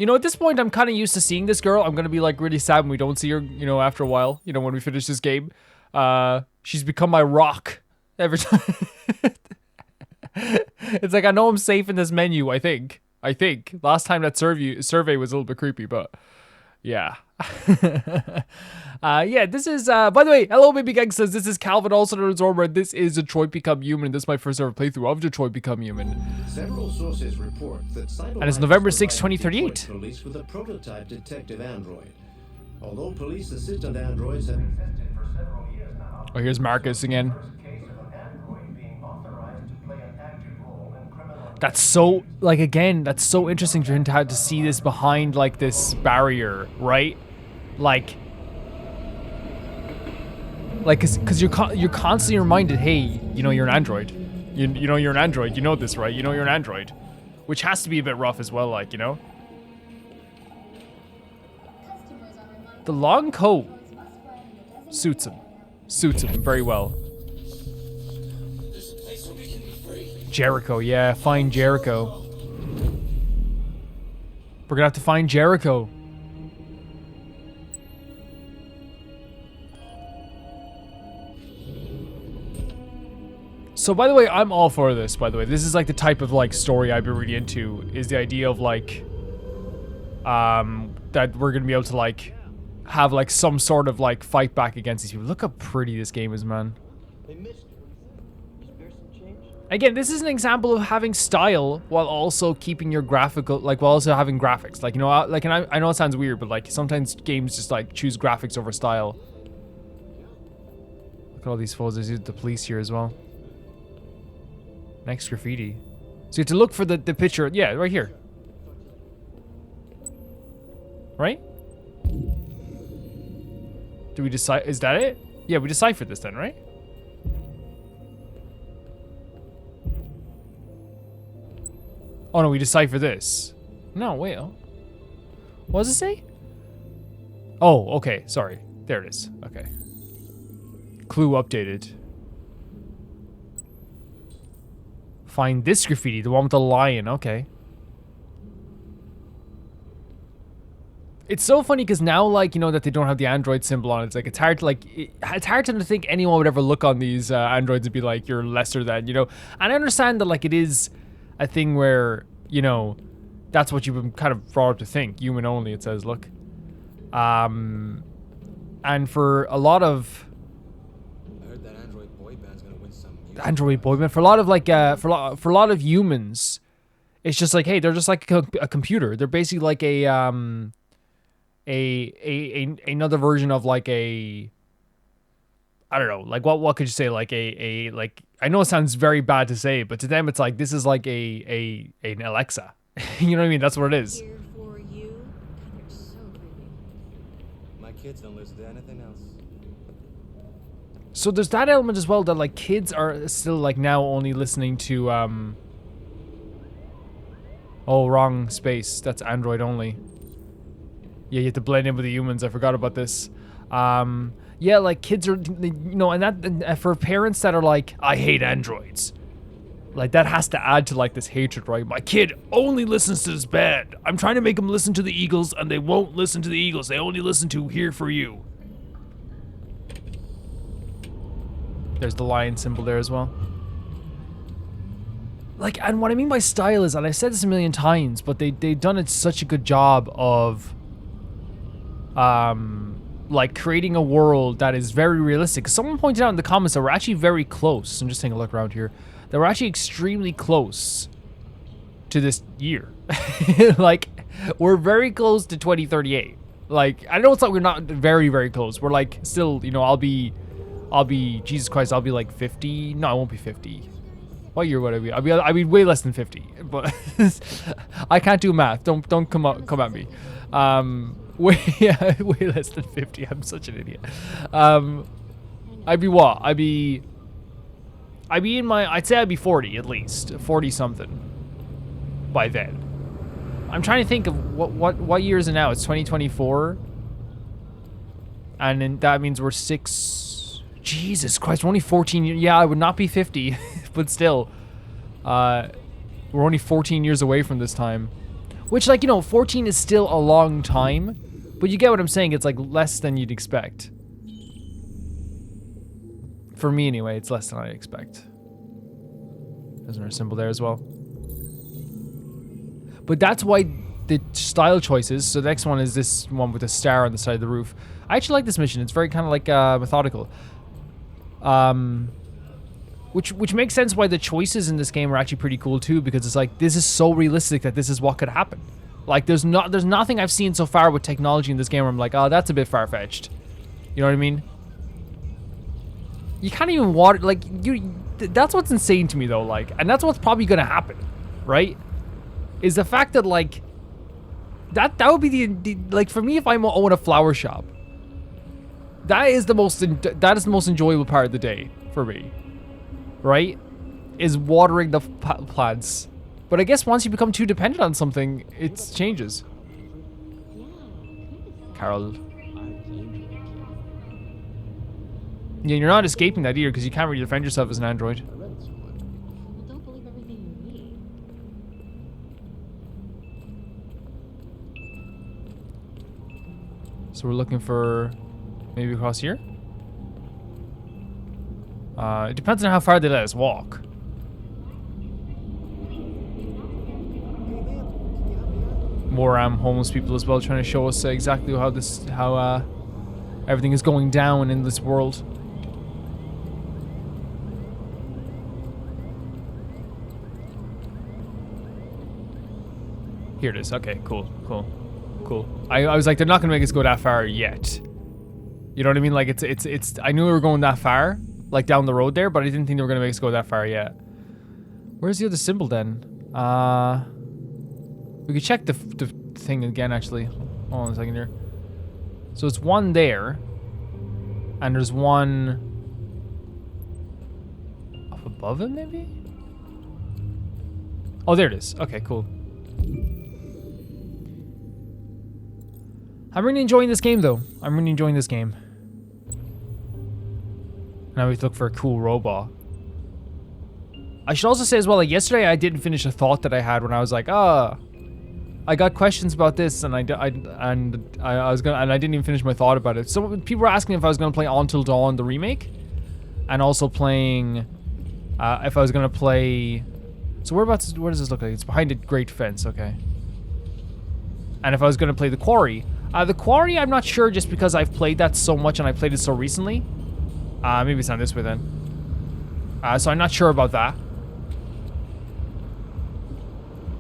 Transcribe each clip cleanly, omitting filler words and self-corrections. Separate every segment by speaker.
Speaker 1: You know, at this point, I'm kind of used to seeing this girl. I'm gonna be like really sad when we don't see her. You know, after a while. You know, when we finish this game, she's become my rock every time. It's like I know I'm safe in this menu. I think. Last time that survey was a little bit creepy, but yeah. Yeah, this is, by the way, hello baby gang says, this is Calvin, also known as Ormer, this is Detroit Become Human. This is my first ever playthrough of Detroit Become Human.
Speaker 2: Several sources report that
Speaker 1: And it's November 6, 2038.
Speaker 2: Police with a prototype detective android. Although police assistant androids have existed for several years now.
Speaker 1: Oh, here's Marcus again. That's so, like, again, that's so interesting for him to have to see this behind, like, this barrier, right? Like, cause you're constantly reminded, hey, you know, you're an android. You know you're an android. You know this, right? You know you're an android. Which has to be a bit rough as well, like, you know? The long coat suits him. Suits him very well. Jericho, yeah, find Jericho. We're gonna have to find Jericho. So by the way, I'm all for this, by the way. This is like the type of like story I've been really into, is the idea of like that we're gonna be able to like have like some sort of like fight back against these people. Look how pretty this game is, man. Again, this is an example of having style while also keeping your graphical, like while also having graphics. Like, you know, like, and I know it sounds weird, but like sometimes games just like choose graphics over style. Look at all these photos. There's the police here as well. Next graffiti. So you have to look for the picture. Yeah, right here. Right? Do we decide? Is that it? Yeah, we deciphered this then, right? Oh no, we decipher this. No, wait. Oh. What does it say? Oh, okay. Sorry. There it is. Okay. Clue updated. Find this graffiti, the one with the lion. Okay. It's so funny because now, like, you know, that they don't have the android symbol on it. It's like, it's hard to, like, it's hard to think anyone would ever look on these androids and be like, you're lesser than, you know. And I understand that, like, it is a thing where, you know, that's what you've been kind of brought up to think. Human only, it says, look. And for a lot of...
Speaker 3: I heard that Android boy band's gonna win some...
Speaker 1: Android boy band? For a lot of, like, for a lot of humans, it's just like, hey, they're just like a computer. They're basically like another version of like a... I don't know, like what could you say, like like, I know it sounds very bad to say, but to them it's like, this is like an Alexa. You know what I mean? That's what it is.
Speaker 4: Here for you. God, they're so pretty.
Speaker 3: My kids don't listen to anything else.
Speaker 1: So there's that element as well, that like kids are still like now only listening to oh, wrong space. That's Android only. Yeah, you have to blend in with the humans. I forgot about this. Yeah, like kids are, you know, and that for parents that are like, I hate androids, like that has to add to like this hatred, right? My kid only listens to this band. I'm trying to make them listen to the Eagles, and they won't listen to the Eagles. They only listen to Here For You. There's the lion symbol there as well. Like, and what I mean by style is, and I've said this a million times, but they've done it such a good job of like creating a world that is very realistic. Someone pointed out in the comments that we're actually very close. I'm just taking a look around here. That we're actually extremely close to this year. Like, we're very close to 2038. Like, I know it's like we're not very, very close. We're like still, you know, I'll be, Jesus Christ, I'll be like 50. No, I won't be 50. What year would I be? I'll be way less than 50. But I can't do math. Don't come at me. Way less than 50. I'm such an idiot. I'd be what? I'd be in my, I'd say I'd be 40 at least. 40 something by then. I'm trying to think of what year is it now? It's 2024. And then that means we're Jesus Christ, we're only 14 years. Yeah, I would not be 50, but still. We're only 14 years away from this time. Which, like, you know, 14 is still a long time, but you get what I'm saying. It's like less than you'd expect. For me, anyway, it's less than I expect. There's another symbol there as well. But that's why the style choices. So the next one is this one with a star on the side of the roof. I actually like this mission. It's very kind of like methodical. Which makes sense why the choices in this game are actually pretty cool too, because it's like this is so realistic that this is what could happen. Like there's nothing I've seen so far with technology in this game where I'm like, oh, that's a bit far-fetched. You know what I mean? You can't even water, like, that's what's insane to me though, like, and that's what's probably gonna happen, right? Is the fact that, like, that would be the like, for me, if I own a flower shop, that is the most enjoyable part of the day for me, right? Is watering the plants. But I guess once you become too dependent on something, it changes. Carol. Yeah, you're not escaping that either because you can't really defend yourself as an android.
Speaker 4: Well, don't believe everything you read.
Speaker 1: So we're looking for maybe across here? It depends on how far they let us walk. More homeless people as well, trying to show us exactly how everything is going down in this world. Here it is. Okay, cool. I was like, they're not gonna make us go that far yet. You know what I mean? Like it's. I knew we were going that far, like down the road there, but I didn't think they were gonna make us go that far yet. Where's the other symbol then? We could check the thing again, actually. Hold on a second here. So it's one there, and there's one up above it, maybe? Oh, there it is. Okay, cool. I'm really enjoying this game, though. I'm really enjoying this game. Now we have to look for a cool robot. I should also say as well, like yesterday I didn't finish a thought that I had when I was like, I got questions about this, and I didn't even finish my thought about it. So people were asking if I was gonna play Until Dawn, the remake, and also playing, if I was gonna play. So where does this look like? It's behind a great fence, okay. And if I was gonna play The Quarry, I'm not sure, just because I've played that so much and I played it so recently. Maybe it's not this way then. So I'm not sure about that.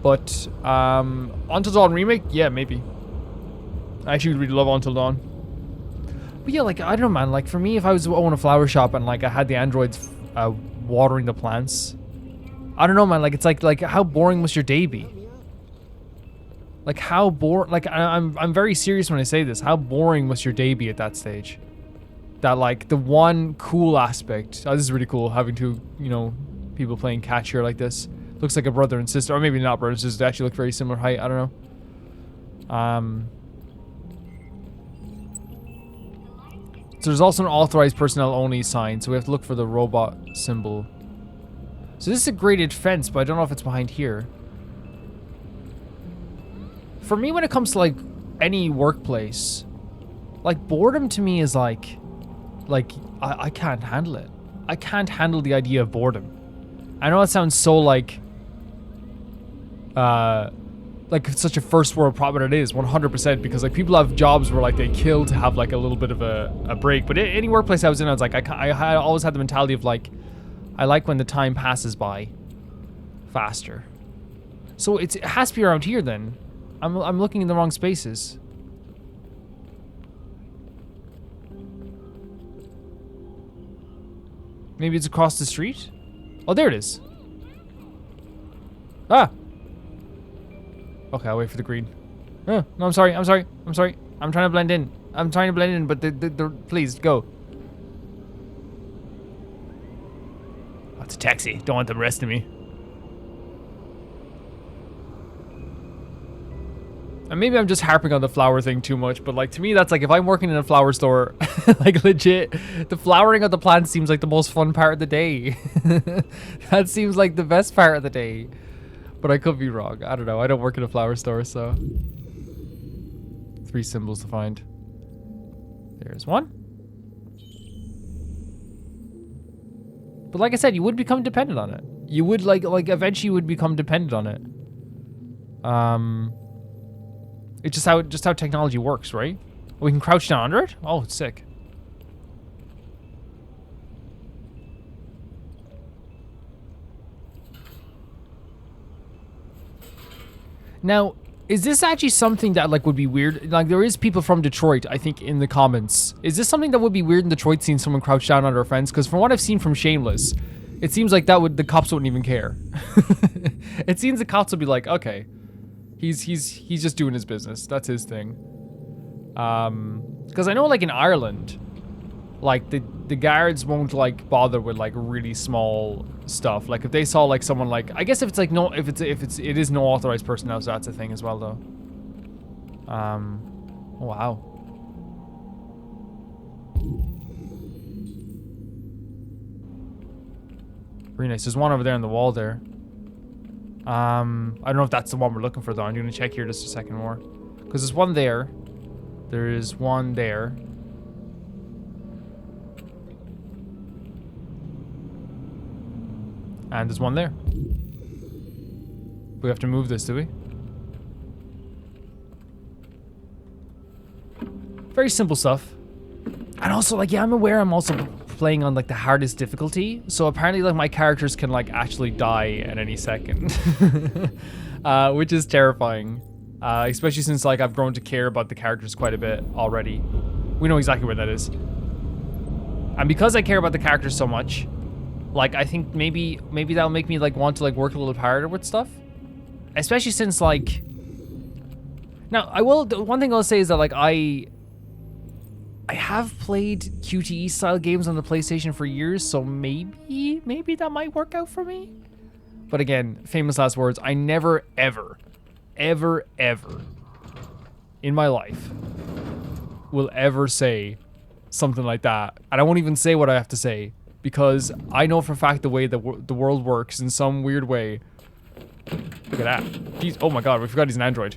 Speaker 1: But Until Dawn remake, yeah, maybe. I actually really love Until Dawn. But yeah, like I don't know, man. Like for me, if I was to own a flower shop and like I had the androids watering the plants, I don't know, man. Like it's like how boring must your day be? Like how boring? Like I'm very serious when I say this. How boring must your day be at that stage? That like the one cool aspect. Oh, this is really cool having two, people playing catch here like this. Looks like a brother and sister, or maybe not brother and sister. They actually look very similar height. I don't know. So there's also an authorized personnel only sign. So we have to look for the robot symbol. So this is a graded fence, but I don't know if it's behind here. For me, when it comes to like any workplace, like boredom to me is like I can't handle it. I can't handle the idea of boredom. I know it sounds so like such a first world problem. It is 100%, because like people have jobs where like they kill to have like a little bit of a break. But any workplace I was in, I was like, I always had the mentality of like, I like when the time passes by faster. So it has to be around here then. I'm looking in the wrong spaces. Maybe it's across the street? Oh, there it is. Ah! Okay, I'll wait for the green. No, I'm sorry. I'm trying to blend in. But please, go. Oh, it's a taxi. Don't want them arresting me. And maybe I'm just harping on the flower thing too much, but like to me that's like, if I'm working in a flower store, like legit, the flowering of the plants seems like the most fun part of the day. That seems like the best part of the day. But I could be wrong. I don't know. I don't work in a flower store, so. 3 symbols to find. There's one. But like I said, you would become dependent on it. You would like eventually you would become dependent on it. It's just how technology works, right? We can crouch down under it? Oh, it's sick. Now, is this actually something that like would be weird? Like there is people from Detroit, I think, in the comments. Is this something that would be weird in Detroit, seeing someone crouch down under a fence? Because from what I've seen from Shameless, it seems like the cops wouldn't even care. It seems the cops would be like, okay, he's just doing his business. That's his thing. Because I know like in Ireland, like the guards won't like bother with like really small stuff. Like if they saw like someone like, I guess if it's like no, it is no authorized personnel, so that's a thing as well though. Oh, wow. Very nice. There's one over there on the wall there. I don't know if that's the one we're looking for though. I'm gonna check here just a second more. Because there's one there. There is one there. And there's one there. We have to move this, do we? Very simple stuff. And also, like, yeah, I'm aware I'm also playing on, like, the hardest difficulty. So apparently, like, my characters can, like, actually die at any second. Which is terrifying. Especially since, like, I've grown to care about the characters quite a bit already. We know exactly where that is. And because I care about the characters so much, like, I think maybe that'll make me, like, want to, like, work a little harder with stuff. Especially since, like... Now, one thing I'll say is that, like, I have played QTE-style games on the PlayStation for years, so maybe that might work out for me. But again, famous last words, I never, ever in my life will ever say something like that. And I won't even say what I have to say, because I know for a fact the way the world works in some weird way. Look at that. Jeez, oh my god, we forgot he's an android.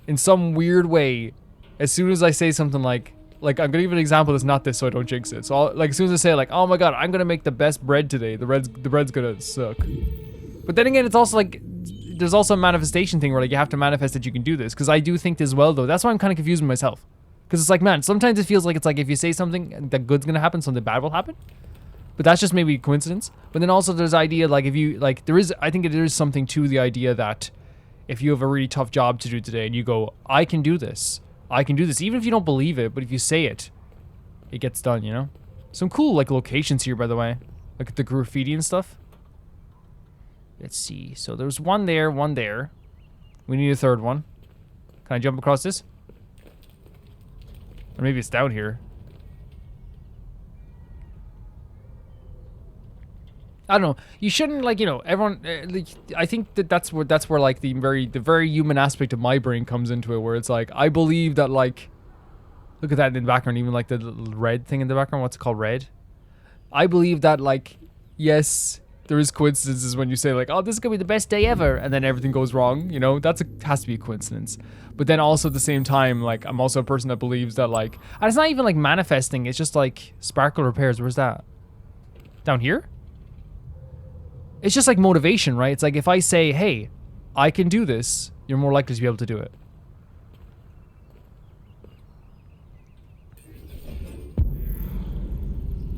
Speaker 1: In some weird way, as soon as I say something like I'm gonna give an example that's not this so I don't jinx it. So like as soon as I say like, oh my god, I'm gonna make the best bread today, the bread's gonna suck. But then again, it's also like, there's also a manifestation thing where like you have to manifest that you can do this. Because I do think this well though. That's why I'm kind of confused with myself. Because it's like, man, sometimes it feels like it's like if you say something that good's gonna happen, something bad will happen. But that's just maybe a coincidence. But then also there's the idea like if you like, I think there is something to the idea that if you have a really tough job to do today and you go, I can do this, even if you don't believe it, but if you say it, it gets done, you know? Some cool like locations here, by the way, like the graffiti and stuff. Let's see. So there's one there, one there. We need a third one. Can I jump across this? Or maybe it's down here. I don't know. You shouldn't, like, you know, everyone. Like, I think that's where like the very human aspect of my brain comes into it, where it's like I believe that, like, look at that in the background, even like the little red thing in the background. What's it called? Red. I believe that, like, yes, there is coincidences when you say like, oh, this is gonna be the best day ever, and then everything goes wrong. You know, has to be a coincidence. But then also at the same time, like, I'm also a person that believes that, like, and it's not even like manifesting. It's just like sparkle repairs. Where's that? Down here? It's just like motivation, right? It's like if I say, hey, I can do this, you're more likely to be able to do it.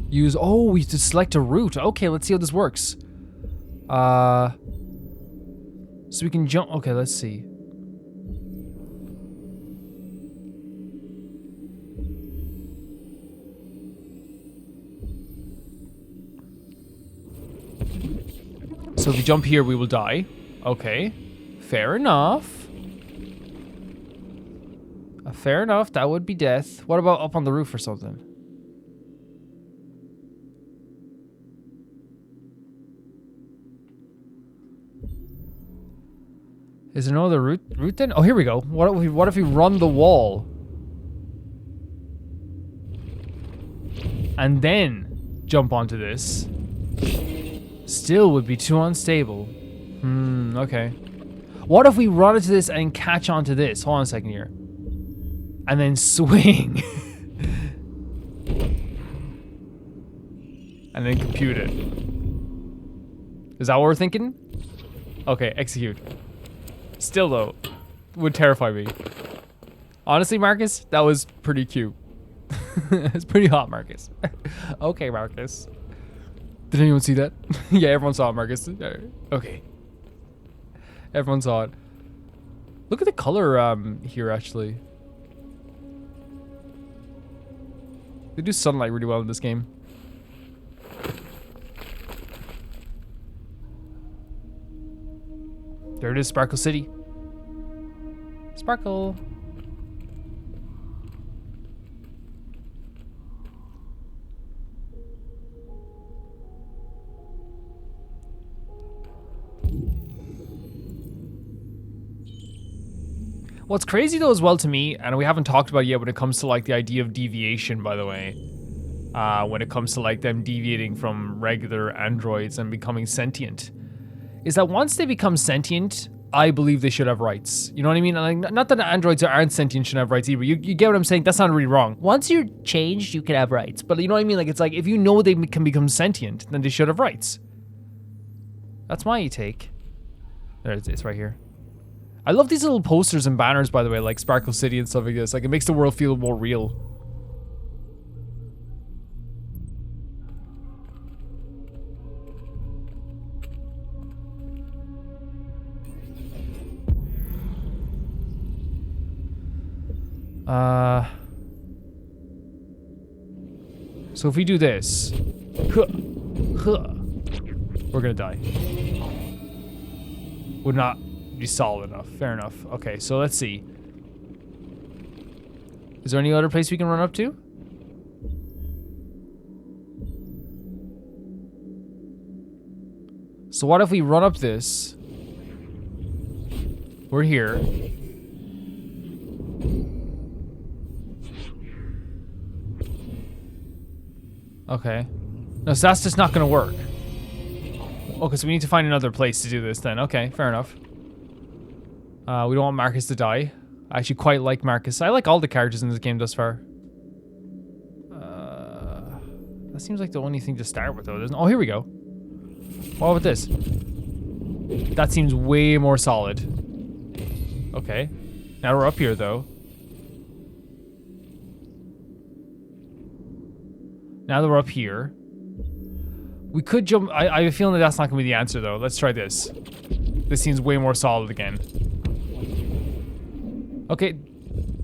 Speaker 1: We have to select a route. Okay, let's see how this works. So we can jump. Okay, let's see. So if we jump here, we will die. Okay. Fair enough. Fair enough. That would be death. What about up on the roof or something? Is there no other route then? Oh, here we go. What if we run the wall? And then jump onto this. Still would be too unstable. Okay. What if we run into this and catch onto this? Hold on a second here. And then swing. And then compute it. Is that what we're thinking? Okay, execute. Still though, would terrify me. Honestly, Marcus, that was pretty cute. It's pretty hot, Marcus. Okay, Marcus. Did anyone see that? Yeah, everyone saw it, Marcus. Okay. Everyone saw it. Look at the color here, actually. They do sunlight really well in this game. There it is, Sparkle City. Sparkle. What's crazy though as well to me, and we haven't talked about it yet when it comes to like the idea of deviation, by the way, when it comes to like them deviating from regular androids and becoming sentient, is that once they become sentient, I believe they should have rights. You know what I mean? Like, not that androids that aren't sentient should have rights either. You get what I'm saying? That's not really wrong. Once you're changed, you can have rights. But you know what I mean? Like, it's like, if you know they can become sentient, then they should have rights. That's my take. There it is, right here. I love these little posters and banners, by the way, like Sparkle City and stuff like this. Like, it makes the world feel more real. So if we do this, we're gonna die. Would not be solid enough. Fair enough. Okay, so let's see. Is there any other place we can run up to? So what if we run up this? We're here. Okay. No, so that's just not gonna work. Okay, so we need to find another place to do this then. Okay, fair enough. We don't want Marcus to die. I actually quite like Marcus. I like all the characters in this game thus far. That seems like the only thing to start with though. Oh, here we go. What about this? That seems way more solid. Okay. Now we're up here though. Now that we're up here, we could jump. I have a feeling that that's not going to be the answer, though. Let's try this. This seems way more solid again. Okay,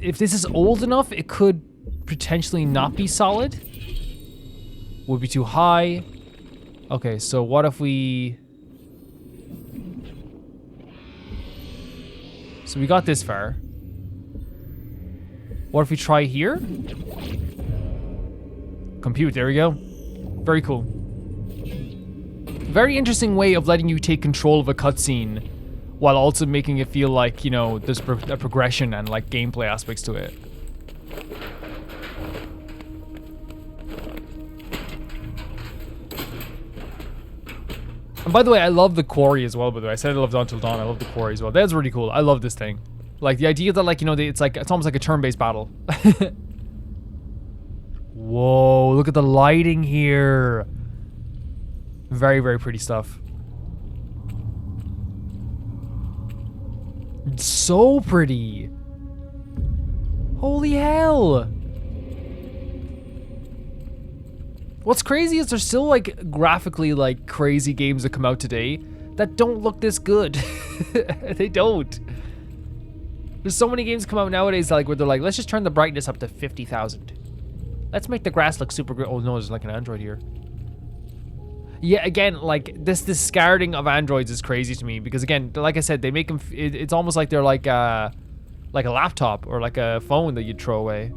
Speaker 1: if this is old enough, it could potentially not be solid. Would be too high. Okay, so what if we... So we got this far. What if we try here? Compute, there we go. Very cool. Very interesting way of letting you take control of a cutscene while also making it feel like, you know, there's a progression and like gameplay aspects to it. And by the way, I love the quarry as well, by the way. I said I loved Until Dawn. I love the quarry as well. That's really cool. I love this thing. Like the idea that like, you know, it's almost like a turn-based battle. Whoa, look at the lighting here. Very, very pretty stuff. It's so pretty. Holy hell. What's crazy is there's still like graphically like crazy games that come out today that don't look this good. They don't. There's so many games come out nowadays like where they're like, let's just turn the brightness up to 50,000. Let's make the grass look super good. Oh no, there's like an android here. Yeah, again, like this discarding of androids is crazy to me because again, like I said, they make them. It's almost like they're like a laptop or like a phone that you'd throw away.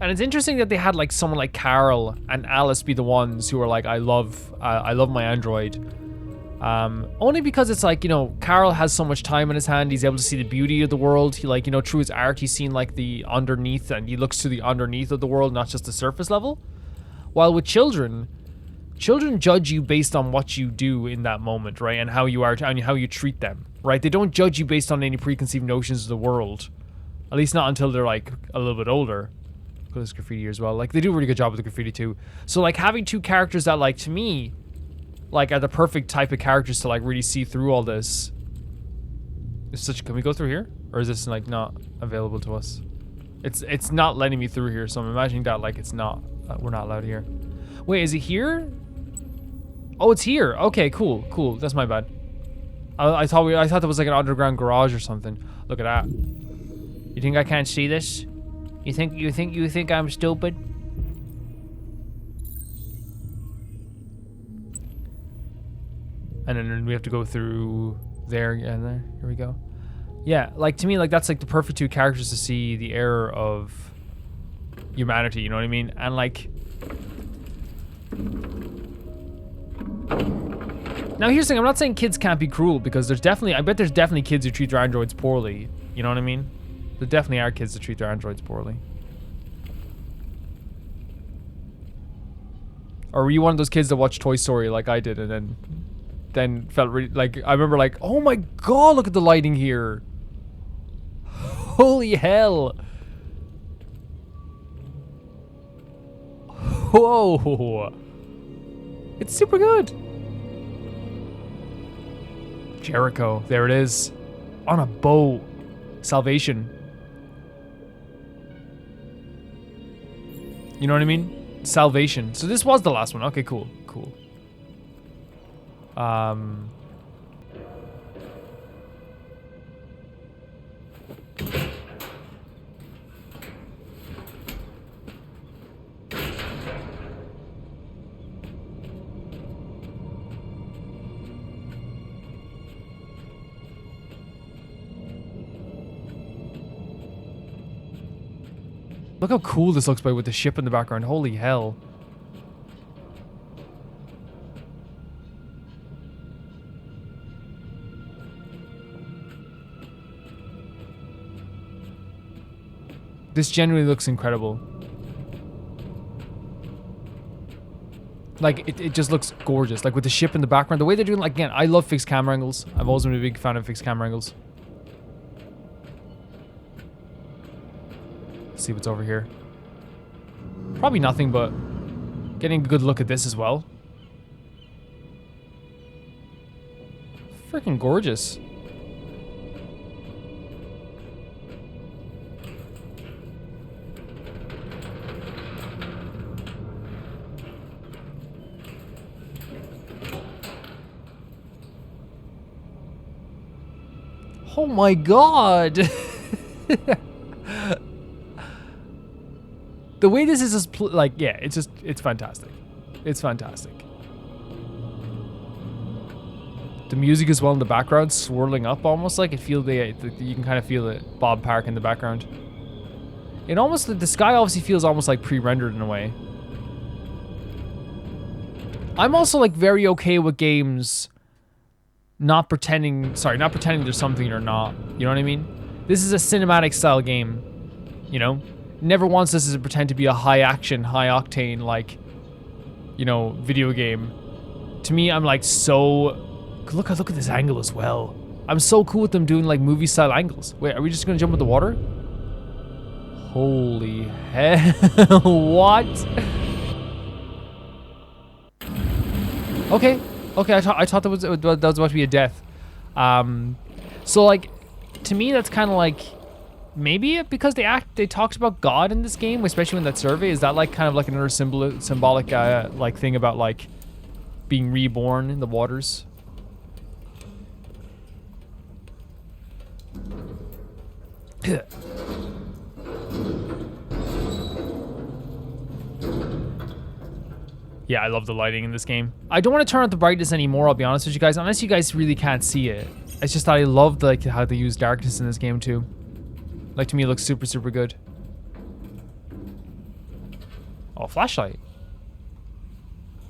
Speaker 1: And it's interesting that they had like someone like Carol and Alice be the ones who are like, I love my android. Only because it's like, you know, Carl has so much time in his hand. He's able to see the beauty of the world. He, like, you know, through his art, he's seen like the underneath, and he looks to the underneath of the world, not just the surface level. While with children judge you based on what you do in that moment, right? And how you are, and how you treat them, right? They don't judge you based on any preconceived notions of the world. At least not until they're like a little bit older. There's graffiti as well. Like, they do a really good job with the graffiti too. So like having two characters that, like, to me, like, are the perfect type of characters to like really see through all this. It's such. Can we go through here, or is this like not available to us? It's not letting me through here, so I'm imagining that like it's not. We're not allowed here. Wait, is it here? Oh, it's here. Okay, cool. That's my bad. I thought that was like an underground garage or something. Look at that. You think I can't see this? You think I'm stupid? And then we have to go through there and there. Here we go. Yeah, like, to me, like, that's like the perfect two characters to see the error of humanity, you know what I mean? And like, now here's the thing, I'm not saying kids can't be cruel, because I bet there's definitely kids who treat their androids poorly, you know what I mean? There definitely are kids that treat their androids poorly. Or were you one of those kids that watched Toy Story like I did, and then felt really, like, I remember like, oh my god, look at the lighting here. Holy hell. Whoa. It's super good. Jericho, there it is. On a boat. Salvation. You know what I mean? Salvation. So this was the last one. Okay, cool. Look how cool this looks, with the ship in the background. Holy hell. This genuinely looks incredible. Like, it just looks gorgeous. Like, with the ship in the background. The way they're doing, like, again, I love fixed camera angles. I've always been a big fan of fixed camera angles. Let's see what's over here. Probably nothing, but getting a good look at this as well. Freaking gorgeous. Oh my god! The way this is just, like, yeah, it's fantastic. It's fantastic. The music as well in the background, swirling up almost, like, you can kind of feel it, Bob Park in the background. It almost, the sky obviously feels almost like pre-rendered in a way. I'm also, like, very okay with games not pretending there's something or not. You know what I mean? This is a cinematic style game, you know? Never wants this to pretend to be a high action, high octane, like, you know, video game. To me, I'm like, so, look at this angle as well. I'm so cool with them doing like movie style angles. Wait, are we just gonna jump in the water? Holy hell, what? Okay, I thought that was about to be a death. So like, to me, that's kind of like, maybe because they talked about God in this game, especially in that survey. Is that like kind of like another symbolic like thing about like being reborn in the waters? Yeah, I love the lighting in this game. I don't want to turn up the brightness anymore, I'll be honest with you guys, unless you guys really can't see it. It's just that I love like how they use darkness in this game too. Like, to me, it looks super, super good. Oh, flashlight.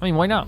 Speaker 1: I mean, why not?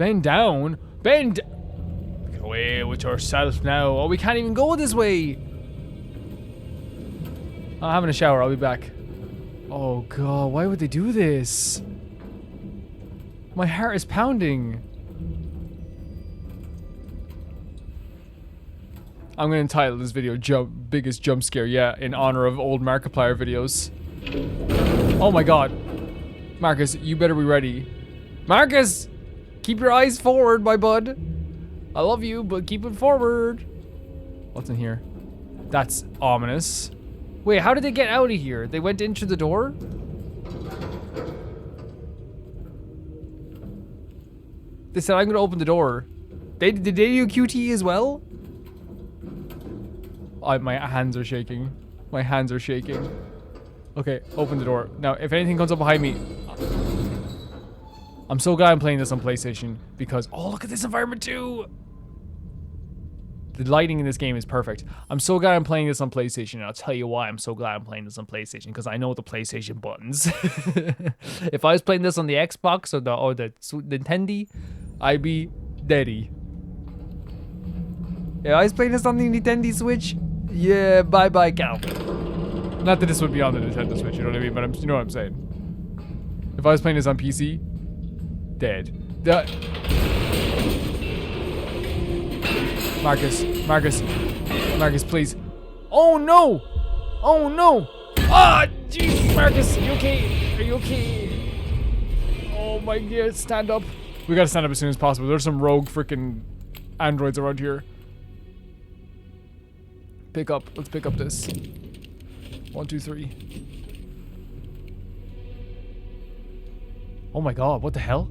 Speaker 1: Bend down. Bend. Get away with yourself now. Oh, we can't even go this way. I'm having a shower. I'll be back. Oh god, why would they do this? My heart is pounding. I'm gonna entitle this video biggest jump scare yet in honor of old Markiplier videos. Oh my god. Marcus, you better be ready. Marcus! Keep your eyes forward, my bud. I love you, but keep it forward. What's in here? That's ominous. Wait, how did they get out of here? They went into the door? They said, I'm gonna open the door. Did they do QT as well? My hands are shaking. My hands are shaking. Okay, open the door. Now, if anything comes up behind me... I'm so glad I'm playing this on PlayStation because... Oh, look at this environment too! The lighting in this game is perfect. I'm so glad I'm playing this on PlayStation, and I'll tell you why I'm so glad I'm playing this on PlayStation, because I know the PlayStation buttons. If I was playing this on the Xbox or the Nintendo, I'd be deady. If I was playing this on the Nintendo Switch, yeah, bye-bye, Calvin. Not that this would be on the Nintendo Switch, you know what I mean? But you know what I'm saying. If I was playing this on PC, dead. Marcus, please. Oh no! Oh no! Ah, jeez, Marcus, are you okay? Are you okay? Oh my god, stand up. We gotta stand up as soon as possible. There's some rogue freaking androids around here. Pick up. Let's pick up this. 1, 2, 3. Oh my god, what the hell?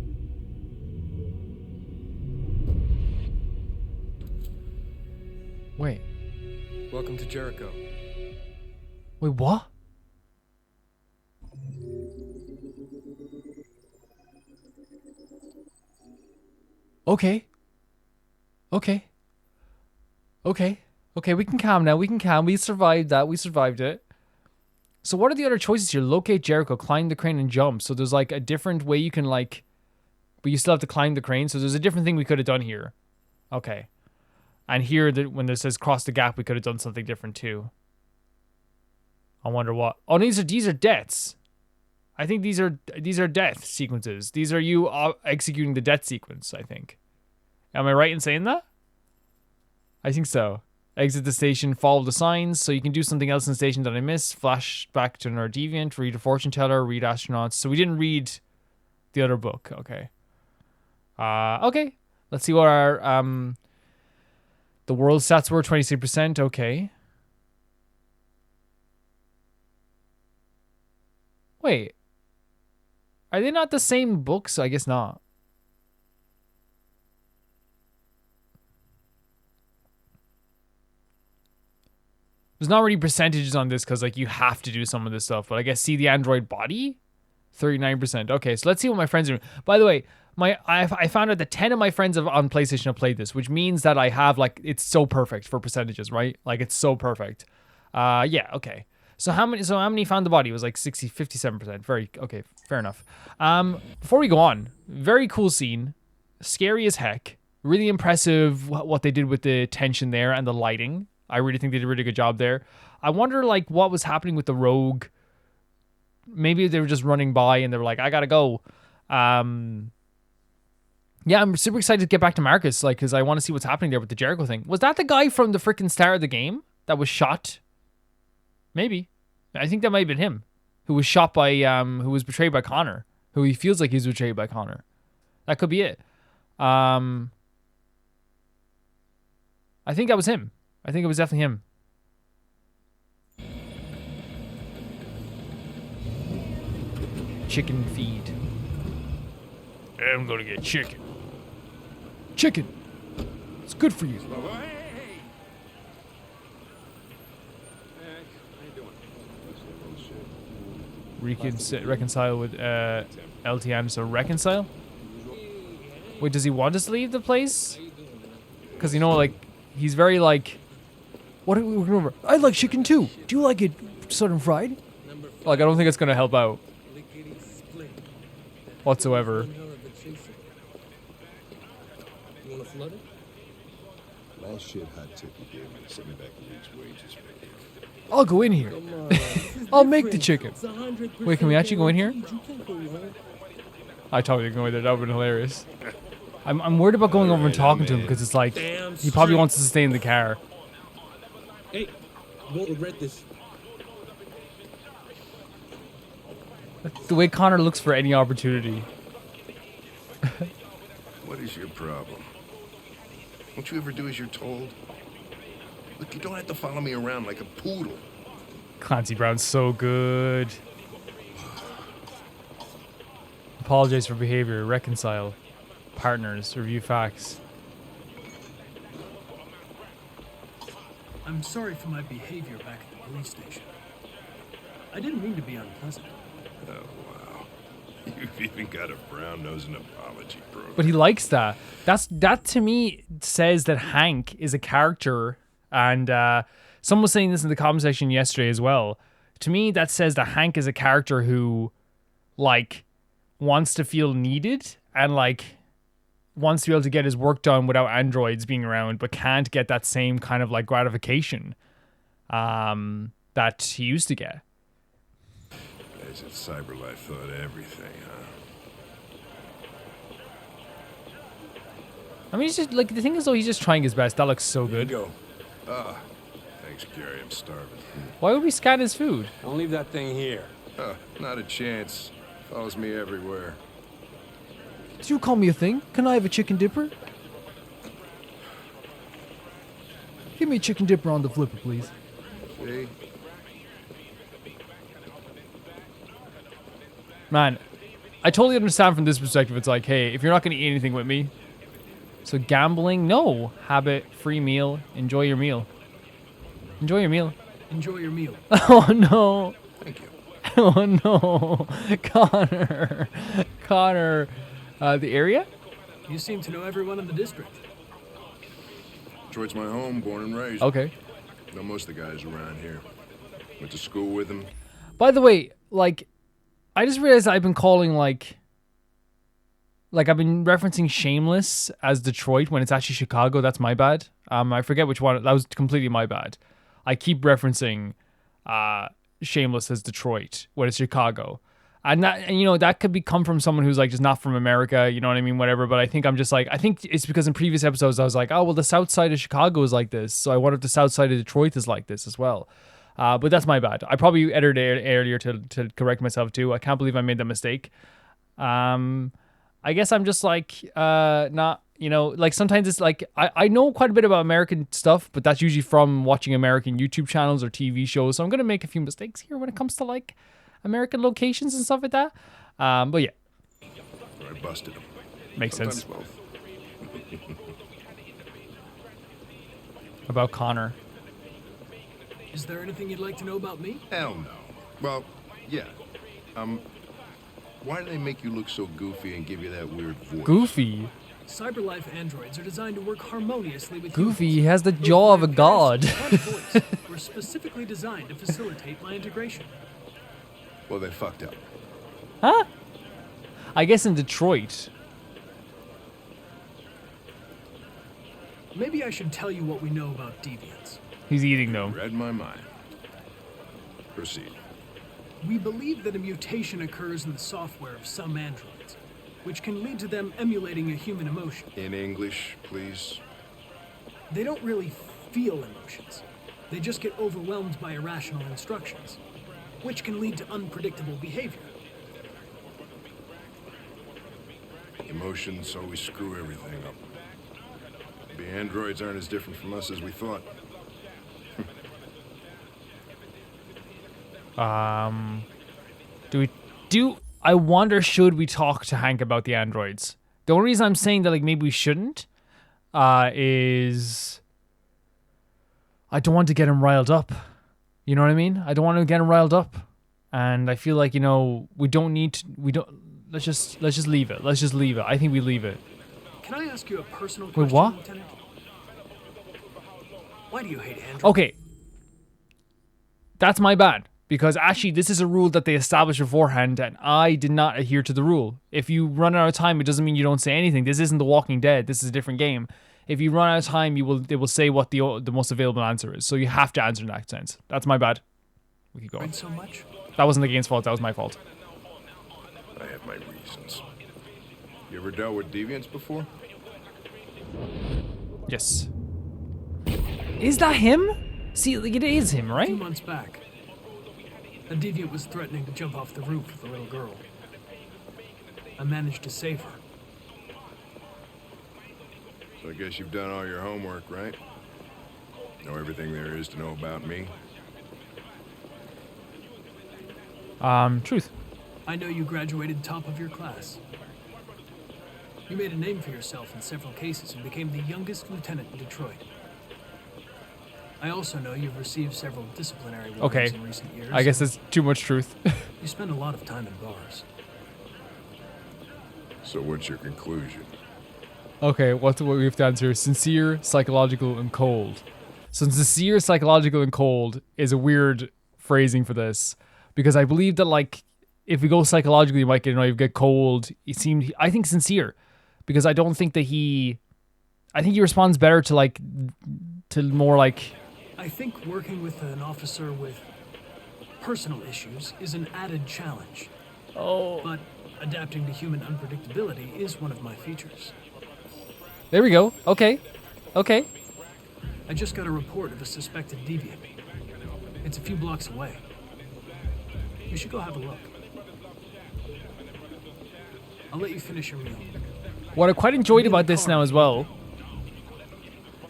Speaker 1: Wait.
Speaker 3: Welcome to Jericho.
Speaker 1: Wait, what? Okay. Okay. Okay. Okay, we can calm now. We can calm. We survived that. We survived it. So what are the other choices here? Locate Jericho, climb the crane, and jump. So there's like a different way you can like... But you still have to climb the crane. So there's a different thing we could have done here. Okay. And here, when it says cross the gap, we could have done something different too. I wonder what... Oh, these are deaths. I think these are death sequences. These are you executing the death sequence, I think. Am I right in saying that? I think so. Exit the station, follow the signs, so you can do something else in the station that I missed. Flash back to another deviant, read a fortune teller, read astronauts. So we didn't read the other book. Okay. Okay. Let's see what our the world stats were. 26%. Okay. Wait. Are they not the same books? I guess not. There's not really percentages on this because like you have to do some of this stuff, but I guess see the android body, 39%. Okay, so let's see what my friends are doing. By the way, I found out that 10 of my friends on PlayStation have played this, which means that I have like it's so perfect for percentages, right? Like it's so perfect. Yeah, okay. So how many found the body? It was like 57%. Very okay, fair enough. Before we go on, very cool scene, scary as heck. Really impressive what they did with the tension there and the lighting. I really think they did a really good job there. I wonder, like, what was happening with the rogue. Maybe they were just running by and they were like, I gotta go. Yeah, I'm super excited to get back to Marcus, like, because I want to see what's happening there with the Jericho thing. Was that the guy from the freaking start of the game that was shot? Maybe. I think that might have been him. Who was shot by, who was betrayed by Connor. Who he feels like he's betrayed by Connor. That could be it. I think that was him. I think it was definitely him. Chicken feed. I'm gonna get chicken. Chicken! It's good for you. Reconcile with LTN, so reconcile? Wait, does he want us to leave the place? Because, you know, like, he's very, like... What do we remember? I like chicken too. Do you like it southern fried? Like, I don't think it's gonna help out whatsoever.
Speaker 3: flooded?
Speaker 5: Last shit hot tip you gave me sent me back a week's wages.
Speaker 1: I'll go in here. I'll make the chicken. Wait, can we actually go in here? I totally go in there. That would have been hilarious. I'm worried about going over and talking to him because it's like he probably wants us to stay in the car.
Speaker 3: Hey, you won't regret this.
Speaker 1: The way Connor looks for any opportunity.
Speaker 5: What is your problem? Don't you ever do as you're told? Look, you don't have to follow me around like a poodle.
Speaker 1: Clancy Brown's so good. Apologize for behavior. Reconcile. Partners. Review facts.
Speaker 6: I'm sorry for my behavior back at the police station. I didn't mean to be unpleasant.
Speaker 5: Oh, wow. You've even got a brown-nosing apology program.
Speaker 1: But he likes that. That to me says that Hank is a character, and someone was saying this in the comment section yesterday as well. To me, that says that Hank is a character who, like, wants to feel needed and like wants to be able to get his work done without androids being around, but can't get that same kind of like gratification that he used to get.
Speaker 5: As if CyberLife thought everything, huh?
Speaker 1: I mean, he's just like, the thing is though, he's just trying his best. That looks so
Speaker 5: Here you
Speaker 1: good.
Speaker 5: go. Ah, thanks, Gary. I'm starving.
Speaker 1: Why would we scan his food?
Speaker 3: Don't leave that thing here.
Speaker 5: Not a chance. Follows me everywhere.
Speaker 1: Did you call me a thing? Can I have a chicken dipper? Give me a chicken dipper on the flipper, please.
Speaker 5: See?
Speaker 1: Man, I totally understand from this perspective. It's like, hey, if you're not going to eat anything with me, so gambling, no. Habit, free meal, enjoy your meal. Enjoy your meal.
Speaker 6: Enjoy your meal.
Speaker 1: Oh no.
Speaker 5: Thank you.
Speaker 1: Oh no. Connor. The area?
Speaker 6: You seem to know everyone in the district.
Speaker 5: Detroit's my home, born and raised.
Speaker 1: Okay.
Speaker 5: Know most of the guys around here. Went to school with them.
Speaker 1: By the way, like, I just realized I've been calling, like I've been referencing Shameless as Detroit when it's actually Chicago. That's my bad. I forget which one. That was completely my bad. I keep referencing Shameless as Detroit when it's Chicago. And that, you know, that could come from someone who's like just not from America, you know what I mean, whatever. But I think I think it's because in previous episodes I was like, oh well, the south side of Chicago is like this, so I wonder if the south side of Detroit is like this as well. But that's my bad. I probably edited it earlier to correct myself too. I can't believe I made that mistake. I guess I'm just like not, you know, like sometimes it's like I know quite a bit about American stuff, but that's usually from watching American YouTube channels or TV shows. So I'm gonna make a few mistakes here when it comes to like American locations and stuff like that. But yeah.
Speaker 5: I busted them.
Speaker 1: Makes
Speaker 5: Sometimes
Speaker 1: sense.
Speaker 5: both.
Speaker 1: About Connor.
Speaker 6: Is there anything you'd like to know about me?
Speaker 5: Hell no. Well, yeah. Why do they make you look so goofy and give you that weird voice?
Speaker 1: Goofy.
Speaker 6: CyberLife androids are designed to work harmoniously with
Speaker 1: Goofy,
Speaker 6: humans.
Speaker 1: he has the
Speaker 6: Those
Speaker 1: jaw of a
Speaker 6: with
Speaker 1: god.
Speaker 6: advanced voice were specifically designed to facilitate my integration.
Speaker 5: Well, they fucked up.
Speaker 1: Huh? I guess in Detroit.
Speaker 6: Maybe I should tell you what we know about deviants.
Speaker 1: He's eating though.
Speaker 5: Read my mind. Proceed.
Speaker 6: We believe that a mutation occurs in the software of some androids, which can lead to them emulating a human emotion.
Speaker 5: In English, please.
Speaker 6: They don't really feel emotions. They just get overwhelmed by irrational instructions, which can lead to unpredictable behavior.
Speaker 5: Emotions always screw everything up. The androids aren't as different from us as we thought.
Speaker 1: I wonder, should we talk to Hank about the androids? The only reason I'm saying that like maybe we shouldn't is I don't want to get him riled up. You know what I mean? I don't want to get him riled up. And I feel like, you know, let's just leave it. Let's just leave it. I think we leave it.
Speaker 6: Can I ask you a personal
Speaker 1: Wait,
Speaker 6: question,
Speaker 1: what?
Speaker 6: Lieutenant? Why do you hate androids?
Speaker 1: Okay. That's my bad. Because actually, this is a rule that they established beforehand, and I did not adhere to the rule. If you run out of time, it doesn't mean you don't say anything. This isn't The Walking Dead. This is a different game. if you run out of time, they will say what the most available answer is. So you have to answer in that sense. That's my bad. We keep going.
Speaker 6: Read so much?
Speaker 1: That wasn't the game's fault. That was my fault.
Speaker 5: I have my reasons. You ever dealt with deviants before?
Speaker 1: Yes. Is that him? See, like, it is him,
Speaker 6: 2
Speaker 1: right?
Speaker 6: months back, a deviant was threatening to jump off the roof with a little girl. I managed to save her.
Speaker 5: So I guess you've done all your homework, right? Know everything there is to know about me?
Speaker 1: Truth.
Speaker 6: I know you graduated top of your class. You made a name for yourself in several cases and became the youngest lieutenant in Detroit. I also know you've received several disciplinary warnings
Speaker 1: Okay.
Speaker 6: in recent years.
Speaker 1: I guess that's too much truth.
Speaker 6: You spend a lot of time in bars.
Speaker 5: So what's your conclusion?
Speaker 1: Okay, what we have to answer? Sincere, psychological, and cold. So sincere, psychological, and cold is a weird phrasing for this, because I believe that, like, if we go psychologically, you might get cold. I think sincere, because I don't think that I think he responds better to more like.
Speaker 6: I think working with an officer with personal issues is an added challenge.
Speaker 1: Oh.
Speaker 6: But adapting to human unpredictability is one of my features.
Speaker 1: There we go. Okay. Okay.
Speaker 6: I just got a report of a suspected deviant. It's a few blocks away. You should go have a look. I'll let you finish your meal.
Speaker 1: What I quite enjoyed about this now as well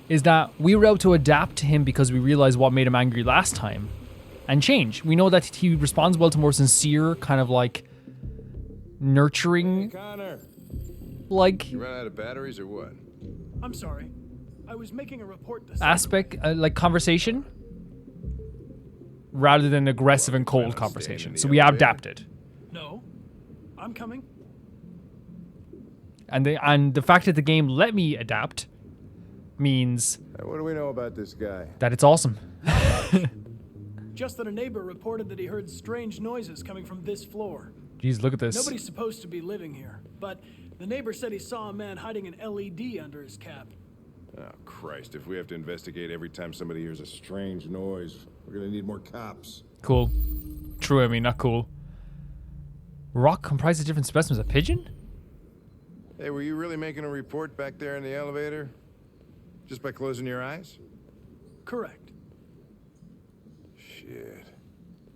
Speaker 1: is that we were able to adapt to him because we realized what made him angry last time and change. We know that he responds well to more sincere, kind of like nurturing,
Speaker 5: Connor,
Speaker 1: like
Speaker 5: you ran out of batteries or what?
Speaker 6: I'm sorry. I was making a report this
Speaker 1: aspect, like conversation, rather than aggressive and cold conversation. So we adapted.
Speaker 6: No. I'm coming.
Speaker 1: And the fact that the game let me adapt means
Speaker 5: What do we know about this guy?
Speaker 1: that it's awesome.
Speaker 6: Just that a neighbor reported that he heard strange noises coming from this floor.
Speaker 1: Jeez, look at this.
Speaker 6: Nobody's supposed to be living here, but the neighbor said he saw a man hiding an LED under his cap.
Speaker 5: Oh, Christ, if we have to investigate every time somebody hears a strange noise, we're gonna need more cops.
Speaker 1: Cool. True, I mean, not cool. Rock comprised of different specimens. A pigeon?
Speaker 5: Hey, were you really making a report back there in the elevator? Just by closing your eyes?
Speaker 6: Correct.
Speaker 5: Shit.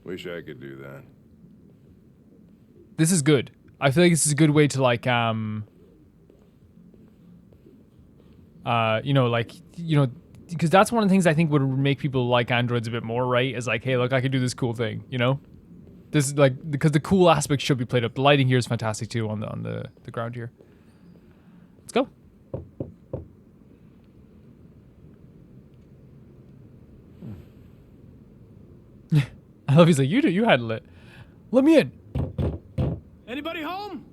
Speaker 5: Wish I could do that.
Speaker 1: This is good. I feel like this is a good way to because that's one of the things I think would make people like androids a bit more, right? Is like, hey, look, I can do this cool thing, you know? This is like, because the cool aspect should be played up. The lighting here is fantastic too on the ground here. Let's go. I love he's like, you handle it. Let me in.
Speaker 6: Anybody home?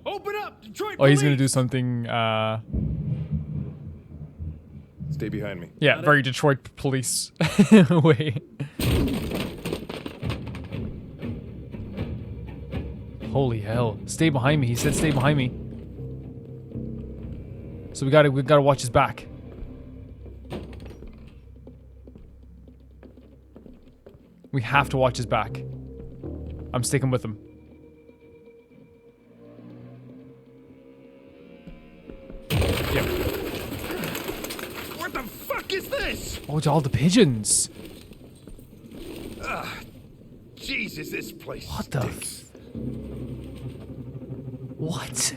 Speaker 6: Open up, Detroit
Speaker 1: Oh, he's gonna
Speaker 6: police!
Speaker 1: do something,
Speaker 5: Stay behind me.
Speaker 1: yeah,
Speaker 6: Got it.
Speaker 1: very Detroit police way. Holy hell. Stay behind me. He said stay behind me. So we gotta watch his back. We have to watch his back. I'm sticking with him. Yep.
Speaker 5: What the fuck is this?
Speaker 1: Oh, it's all the pigeons.
Speaker 5: Jesus, this place
Speaker 1: What the
Speaker 5: stinks.
Speaker 1: What?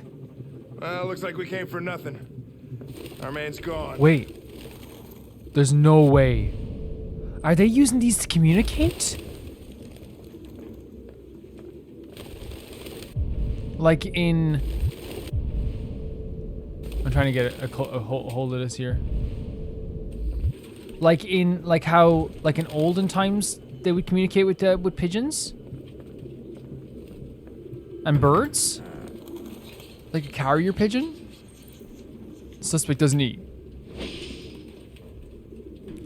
Speaker 5: Well, looks like we came for nothing. Our man's gone.
Speaker 1: Wait. There's no way. Are they using these to communicate? Like in... I'm trying to get a hold of this here. Like in, like how, like in olden times, they would communicate with pigeons? And birds? Like a carrier pigeon? Suspect doesn't eat.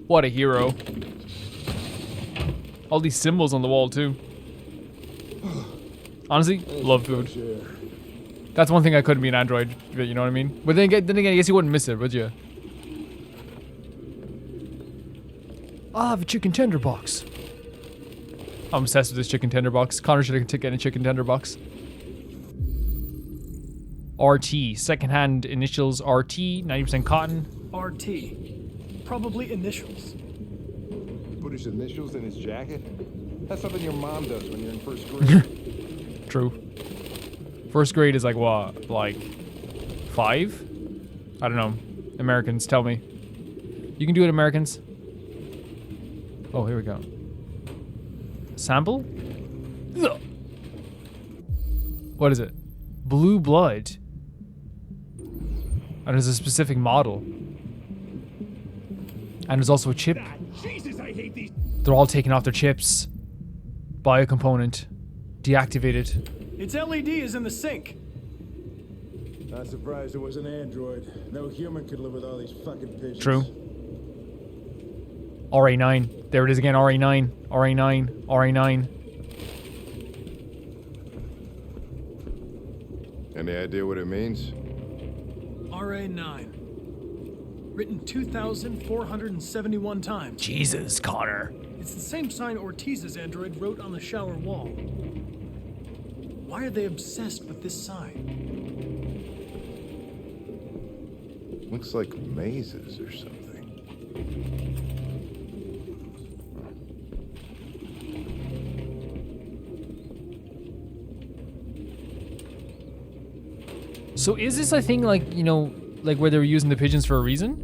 Speaker 1: What a hero. All these symbols on the wall too. Honestly, love food. That's one thing I couldn't be an android, you know what I mean? But then again, I guess you wouldn't miss it, would you? I'll have a chicken tender box. I'm obsessed with this chicken tender box. Connor should have taken a chicken tender box. RT, secondhand initials RT, 90% cotton.
Speaker 6: RT. Probably initials.
Speaker 7: Put his initials in his jacket? That's something your mom does when you're in first grade.
Speaker 1: True. First grade is like what? Like 5? I don't know. Americans, tell me. You can do it, Americans. Oh, here we go. Sample? Ugh. What is it? Blue blood. And there's a specific model. And there's also a chip.
Speaker 7: Jesus, I hate these.
Speaker 1: They're all taking off their chips. Biocomponent. Deactivated.
Speaker 6: Its LED is in the sink.
Speaker 7: Not surprised it was an android. No human could live with all these fucking pigeons.
Speaker 1: True. RA9. There it is again, RA9. RA9. RA9.
Speaker 5: Any idea what it means?
Speaker 6: RA9. Written 2,471 times.
Speaker 1: Jesus, Connor.
Speaker 6: It's the same sign Ortiz's android wrote on the shower wall. Why are they obsessed with this sign?
Speaker 5: Looks like mazes or something.
Speaker 1: So is this a thing like, you know, like where they were using the pigeons for a reason?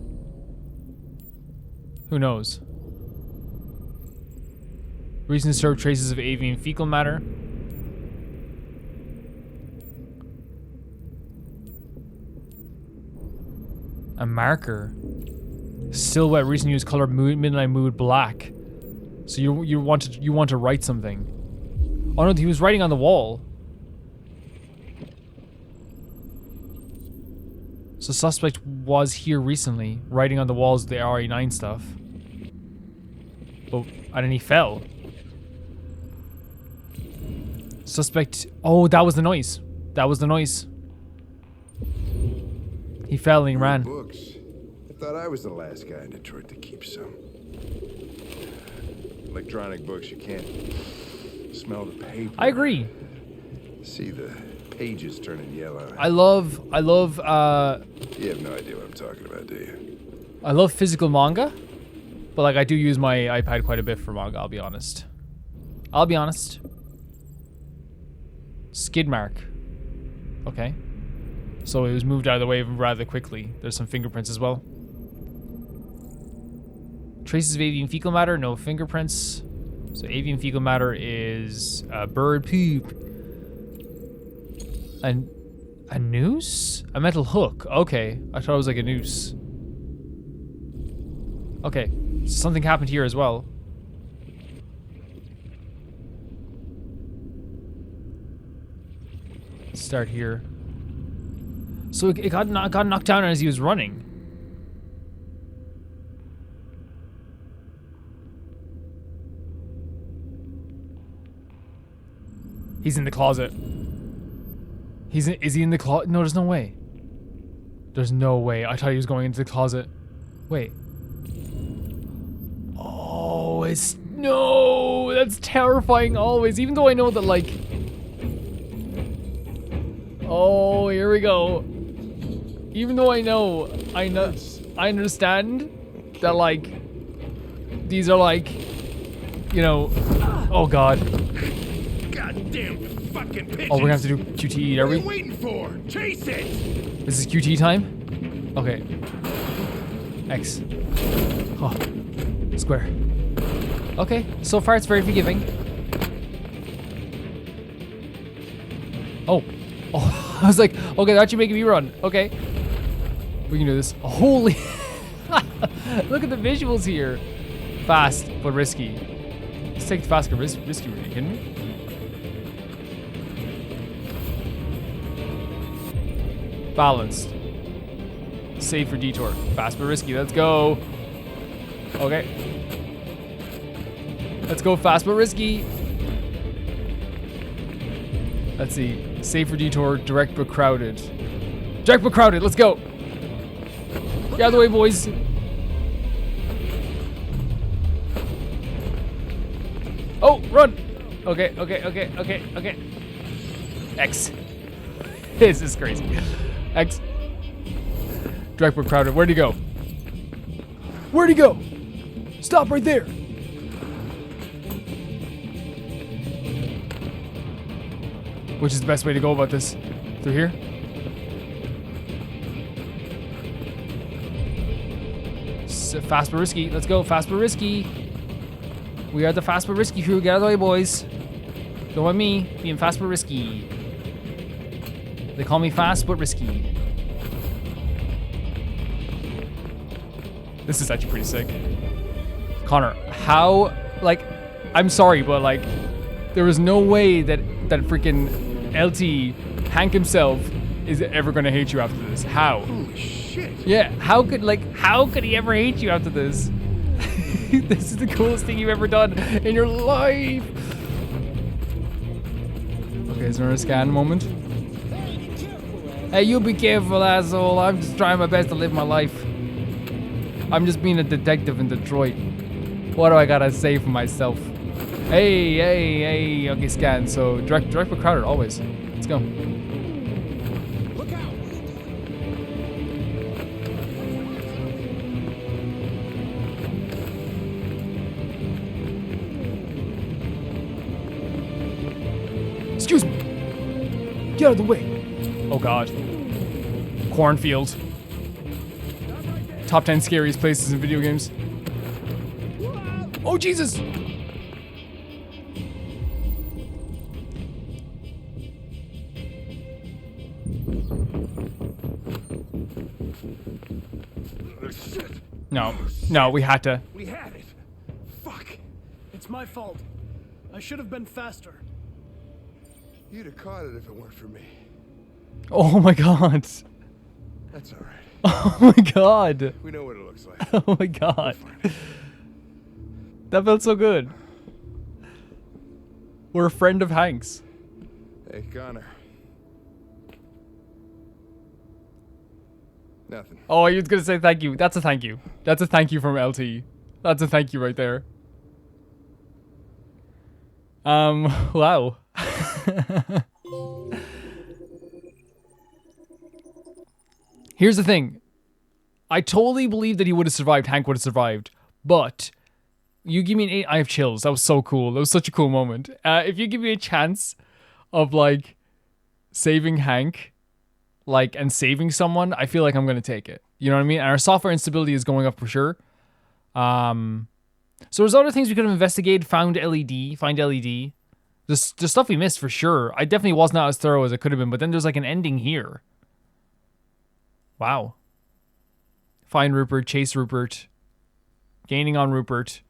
Speaker 1: Who knows? Reason to serve traces of avian fecal matter. A marker. Silhouette recently used color midnight mood black. So you want to write something. Oh no, he was writing on the wall. So suspect was here recently, writing on the walls of the RA9 stuff. Oh, and then he fell. Suspect, oh, that was the noise. That was the noise. He fell and he ran.
Speaker 5: Books. I thought I was the last guy in Detroit to keep some. Electronic books, you can't smell the paper.
Speaker 1: I agree.
Speaker 5: See the pages turning yellow.
Speaker 1: I love,
Speaker 5: You have no idea what I'm talking about, do you?
Speaker 1: I love physical manga. But like I do use my iPad quite a bit for manga, I'll be honest. I'll be honest. Skid mark. Okay. So it was moved out of the way rather quickly. There's some fingerprints as well. Traces of avian fecal matter, no fingerprints. So avian fecal matter is bird poop. And a noose? A metal hook. Okay. I thought it was like a noose. Okay. Something happened here as well. Let's start here. So it got knocked down as he was running. He's in the closet. Is he in the closet? No, there's no way. There's no way. I thought he was going into the closet. Wait. Oh, it's no. That's terrifying always. Even though I know that like. Oh, here we go. Even though I understand that like these are like, you know. Oh God.
Speaker 5: Goddamn fucking pigeons!
Speaker 1: Oh, we're gonna have to do QTE, are
Speaker 5: What are
Speaker 1: we?
Speaker 5: you waiting for? Chase it!
Speaker 1: This is QT time? Okay. X. Oh. Square. Okay, so far it's very forgiving. Oh. Oh, I was like, okay, that should make me run. Okay. We can do this. Holy. Look at the visuals here. Fast, but risky. Let's take the fast but risky, are you kidding me? Balanced. Save for detour. Fast but risky. Let's go. Okay. Let's go fast but risky. Let's see. Safer detour, direct but crowded. Direct but crowded, let's go. Get out of the way, boys. Oh, run. Okay. X. This is crazy. X. Direct but crowded. Where'd he go? Where'd he go? Stop right there. Which is the best way to go about this? Through here? Fast but risky. Let's go. Fast but risky. We are the fast but risky crew. Get out of the way, boys. Don't mind me being fast but risky. They call me fast but risky. This is actually pretty sick. Connor, how, like, I'm sorry, but like, there was no way that freaking LT, Hank himself, is ever gonna hate you after this. How?
Speaker 5: Holy shit.
Speaker 1: Yeah, how could he ever hate you after this? This is the coolest thing you've ever done in your life. Okay, is there a scan moment? Hey, you be careful, asshole. I'm just trying my best to live my life. I'm just being a detective in Detroit. What do I gotta say for myself? Hey. Okay, scan. So direct but crowded always. Let's go.
Speaker 3: Look out!
Speaker 1: Excuse me. Get out of the way. Oh God. Cornfield. Top 10 scariest places in video games. Oh Jesus! No, we had to.
Speaker 7: We had it. Fuck.
Speaker 6: It's my fault. I should have been faster.
Speaker 5: You'd have caught it if it weren't for me.
Speaker 1: Oh my God.
Speaker 5: That's all right.
Speaker 1: Oh my God.
Speaker 5: We know what it looks like.
Speaker 1: Oh my God. That felt so good. We're a friend of Hank's.
Speaker 5: Hey, Connor. Nothing.
Speaker 1: Oh, you was gonna say thank you. That's a thank you. That's a thank you from LT. That's a thank you right there. Wow. Here's the thing. I totally believe that he would have survived. Hank would have survived. But you give me an 8, I have chills. That was so cool. That was such a cool moment. If you give me a chance of like saving Hank, like, and saving someone, I feel like I'm gonna take it. You know what I mean? And our software instability is going up for sure. So there's other things we could have investigated. Find LED. There's stuff we missed for sure. I definitely was not as thorough as it could have been. But then there's like an ending here. Wow. Find Rupert, chase Rupert, gaining on Rupert.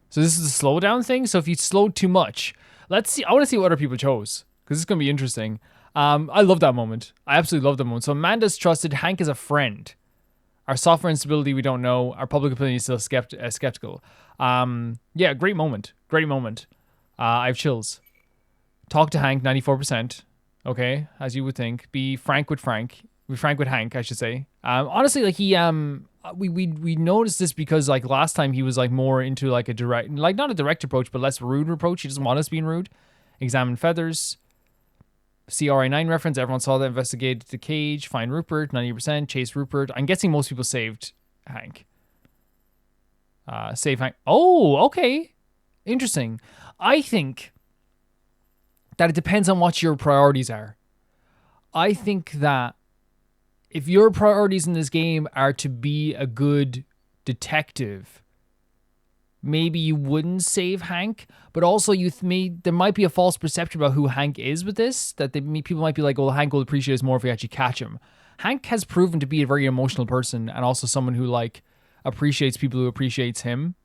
Speaker 1: So this is a slowdown thing. So if you slowed too much, let's see. I want to see what other people chose because it's gonna be interesting. I love that moment. I absolutely love that moment. So Amanda's trusted. Hank is a friend. Our software instability, we don't know. Our public opinion is still skeptical. Yeah, great moment. Great moment. I have chills. Talk to Hank, 94%. Okay, as you would think. Be frank with Frank. Be frank with Hank, I should say. Honestly, like he, we noticed this because like last time he was like more into like a direct, like not a direct approach, but less rude approach. He doesn't want us being rude. Examine feathers. CRI9 reference. Everyone saw that. Investigated the cage. Find Rupert. 90%. Chase Rupert. I'm guessing most people saved Hank. Save Hank. Oh, okay. Interesting. I think that it depends on what your priorities are. I think that if your priorities in this game are to be a good detective, maybe you wouldn't save Hank, but also there might be a false perception about who Hank is with this, that people might be like, well, Hank will appreciate us more if we actually catch him. Hank has proven to be a very emotional person and also someone who like appreciates people who appreciates him.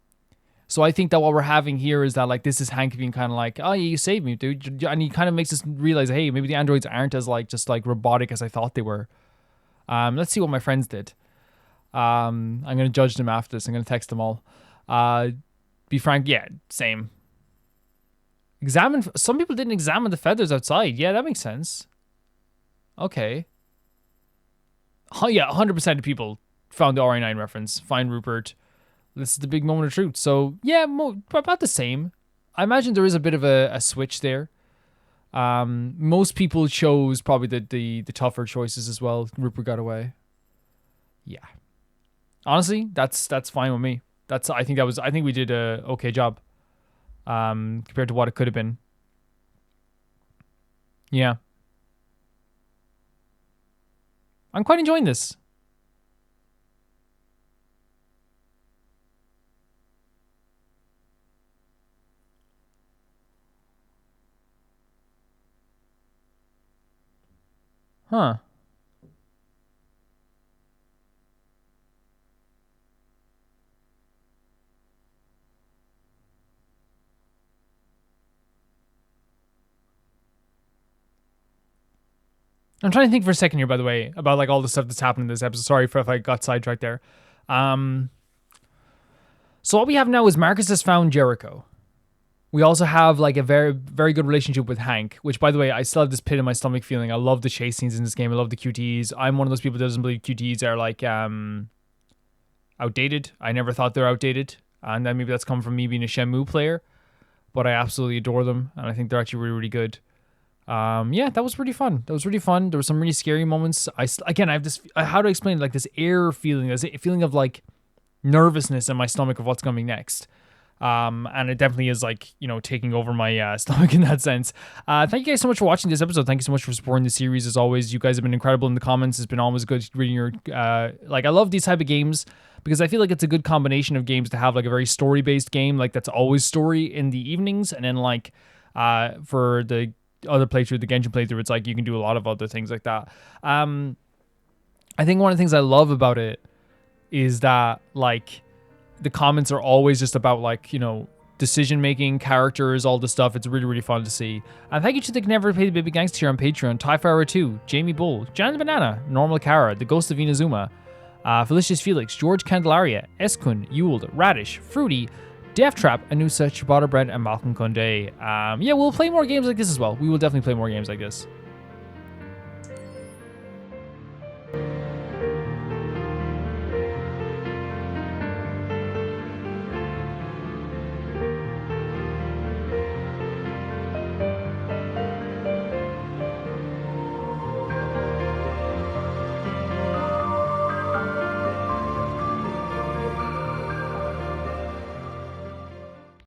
Speaker 1: So I think that what we're having here is that like this is Hank being kind of like, oh yeah, you saved me, dude, and he kind of makes us realize, hey, maybe the androids aren't as like just like robotic as I thought they were. Let's see what my friends did. I'm gonna judge them after this. I'm gonna text them all. Be frank, yeah, same. Some people didn't examine the feathers outside. Yeah, that makes sense. Okay. Oh, yeah, 100% of people found the RA9 reference. Fine, Rupert. This is the big moment of truth. So, yeah, about the same. I imagine there is a bit of a switch there. Most people chose probably the tougher choices as well. Rupert got away. Yeah. Honestly, that's fine with me. I think we did a okay job. Compared to what it could have been. Yeah. I'm quite enjoying this. Huh. I'm trying to think for a second here, by the way, about like all the stuff that's happened in this episode. Sorry if I got sidetracked there. So what we have now is Marcus has found Jericho. We also have like a very, very good relationship with Hank, which, by the way, I still have this pit in my stomach feeling. I love the chase scenes in this game. I love the QTEs. I'm one of those people that doesn't believe QTEs are like outdated. I never thought they're outdated. And then maybe that's come from me being a Shenmue player. But I absolutely adore them. And I think they're actually really, really good. Yeah, that was pretty fun. There were some really scary moments. I have this, how to explain it, like this air feeling, this feeling of like nervousness in my stomach of what's coming next. And it definitely is like, taking over my stomach in that sense. Thank you guys so much for watching this episode. Thank you so much for supporting the series. As always, you guys have been incredible in the comments. It's been always good reading your, I love these type of games because I feel like it's a good combination of games to have like a very story-based game, like that's always story in the evenings. And then like, for the other playthrough, the Genshin playthrough, it's like you can do a lot of other things like that. I think one of the things I love about it is that like the comments are always just about like, decision making, characters, all this stuff. It's really, really fun to see. And thank you to the Never Pay the Baby Gangster here on Patreon, Tyfire 2, Jamie Bull, Jan Banana, Normal Kara, The Ghost of Inazuma, Felicious Felix, George Candelaria, Eskun, Yuld, Radish, Fruity, Death Trap, Anusa, Ciabatta Bread, and Malcolm Conde. Yeah, we'll play more games like this as well. We will definitely play more games like this.